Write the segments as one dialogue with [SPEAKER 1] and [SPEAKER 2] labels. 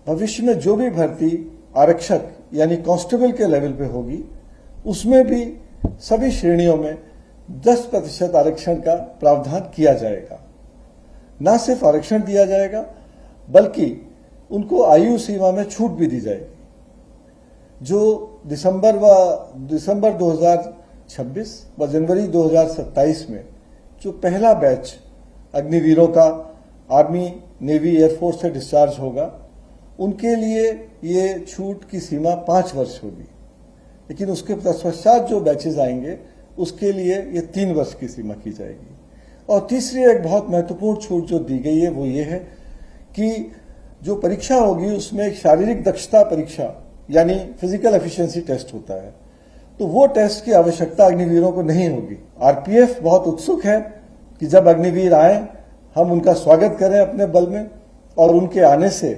[SPEAKER 1] भविष्य में जो भी भर्ती आरक्षक यानी कांस्टेबल के लेवल पे होगी, उसमें भी सभी श्रेणियों में 10% आरक्षण का प्रावधान किया जाएगा। न सिर्फ आरक्षण दिया जाएगा, बल्कि उनको आयु सीमा में छूट भी दी जाएगी। जो दिसंबर 2026 व जनवरी 2027 में जो पहला बैच अग्निवीरों का आर्मी, नेवी, एयरफोर्स से डिस्चार्ज होगा, उनके लिए ये छूट की सीमा 5 वर्ष होगी। लेकिन उसके पश्चात जो बैचेज आएंगे उसके लिए ये 3 वर्ष की सीमा की जाएगी। और तीसरी एक बहुत महत्वपूर्ण छूट जो दी गई है वो ये है कि जो परीक्षा होगी उसमें एक शारीरिक दक्षता परीक्षा यानी फिजिकल एफिशिएंसी टेस्ट होता है, तो वो टेस्ट की आवश्यकता अग्निवीरों को नहीं होगी। आरपीएफ बहुत उत्सुक है कि जब अग्निवीर आए हम उनका स्वागत करें अपने बल में, और उनके आने से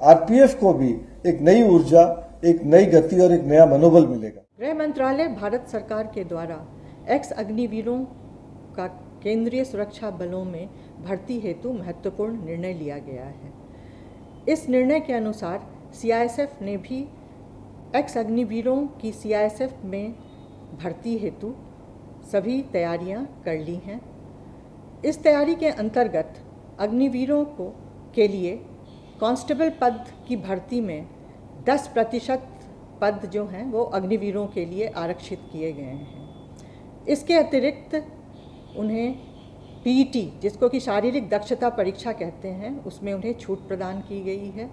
[SPEAKER 1] आरपीएफ को भी एक नई ऊर्जा, एक नई गति और एक नया मनोबल मिलेगा।
[SPEAKER 2] गृह मंत्रालय भारत सरकार के द्वारा एक्स अग्निवीरों का केंद्रीय सुरक्षा बलों में भर्ती हेतु महत्वपूर्ण निर्णय लिया गया है। इस निर्णय के अनुसार सीआईएसएफ ने भी एक्स अग्निवीरों की सीआईएसएफ में भर्ती हेतु सभी तैयारियां कर ली हैं। इस तैयारी के अंतर्गत अग्निवीरों के लिए कांस्टेबल पद की भर्ती में 10% पद जो हैं वो अग्निवीरों के लिए आरक्षित किए गए हैं। इसके अतिरिक्त उन्हें पीईटी, जिसको कि शारीरिक दक्षता परीक्षा कहते हैं, उसमें उन्हें छूट प्रदान की गई है।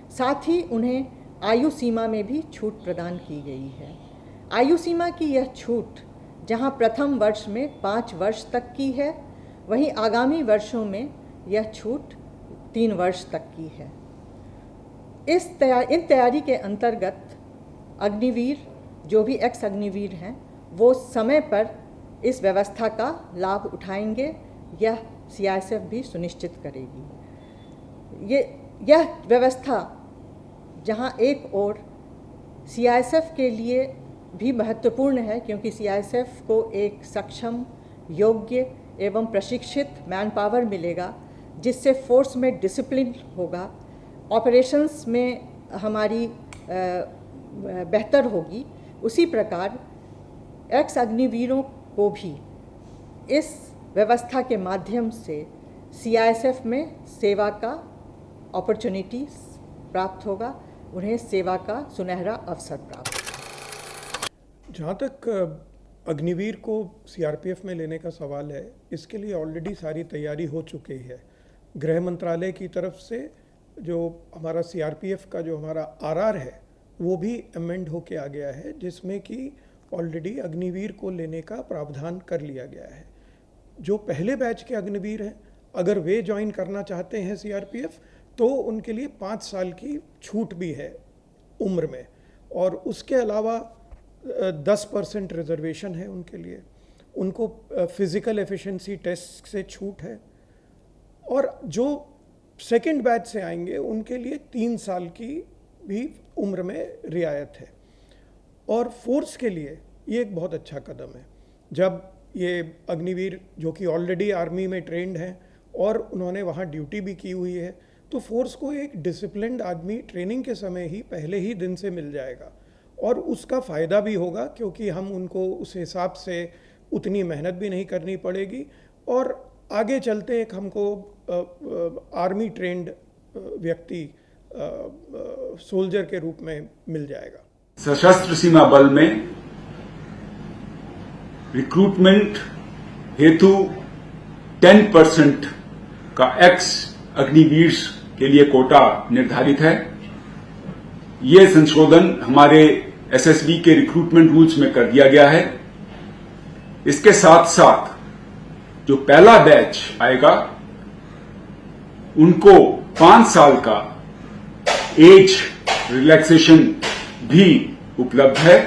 [SPEAKER 2] साथ ही उन्हें आयु सीमा में भी छूट प्रदान की गई है। आयु सीमा की यह छूट जहां प्रथम वर्ष में 5 वर्ष तक की है, वहीं आगामी वर्षों में यह छूट 3 वर्ष तक की है। इन तैयारी के अंतर्गत अग्निवीर, जो भी एक्स अग्निवीर हैं, वो समय पर इस व्यवस्था का लाभ उठाएंगे, यह सीआईएसएफ भी सुनिश्चित करेगी। यह व्यवस्था जहां एक ओर सीआईएसएफ के लिए भी महत्वपूर्ण है, क्योंकि सीआईएसएफ को एक सक्षम, योग्य एवं प्रशिक्षित मैन पावर मिलेगा, जिससे फोर्स में डिसिप्लिन होगा, ऑपरेशंस में हमारी बेहतर होगी। उसी प्रकार एक्स अग्निवीरों को भी इस व्यवस्था के माध्यम से सीआईएसएफ में सेवा का अपॉर्चुनिटीज प्राप्त होगा, उन्हें सेवा का सुनहरा अवसर प्राप्त होगा।
[SPEAKER 3] जहाँ तक अग्निवीर को सीआरपीएफ में लेने का सवाल है, इसके लिए ऑलरेडी सारी तैयारी हो चुकी है। गृह मंत्रालय की तरफ से जो हमारा सीआरपीएफ का जो हमारा आरआर है वो भी अमेंड होके आ गया है, जिसमें कि ऑलरेडी अग्निवीर को लेने का प्रावधान कर लिया गया है। जो पहले बैच के अग्निवीर हैं, अगर वे ज्वाइन करना चाहते हैं सीआरपीएफ, तो उनके लिए 5 साल की छूट भी है उम्र में, और उसके अलावा 10% रिजर्वेशन है उनके लिए। उनको फिजिकल एफिशिएंसी टेस्ट से छूट है, और जो सेकंड बैच से आएंगे उनके लिए 3 साल की भी उम्र में रियायत है। और फोर्स के लिए ये एक बहुत अच्छा कदम है। जब ये अग्निवीर जो कि ऑलरेडी आर्मी में ट्रेंड हैं और उन्होंने वहाँ ड्यूटी भी की हुई है, तो फोर्स को एक डिसिप्लिन्ड आदमी ट्रेनिंग के समय ही पहले ही दिन से मिल जाएगा, और उसका फ़ायदा भी होगा, क्योंकि हम उनको उस हिसाब से उतनी मेहनत भी नहीं करनी पड़ेगी, और आगे चलते एक हमको आर्मी ट्रेंड व्यक्ति सोल्जर के रूप में मिल जाएगा।
[SPEAKER 4] सशस्त्र सीमा बल में रिक्रूटमेंट हेतु 10% का एक्स अग्निवीर के लिए कोटा निर्धारित है। ये संशोधन हमारे एसएसबी के रिक्रूटमेंट रूल्स में कर दिया गया है। इसके साथ साथ जो पहला बैच आएगा उनको 5 साल का एज रिलैक्सेशन भी उपलब्ध है।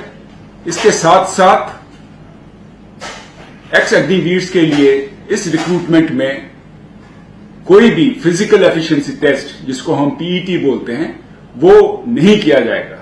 [SPEAKER 4] इसके साथ साथ एक्स अग्निवीर के लिए इस रिक्रूटमेंट में कोई भी फिजिकल एफिशिएंसी टेस्ट, जिसको हम पीईटी बोलते हैं, वो नहीं किया जाएगा।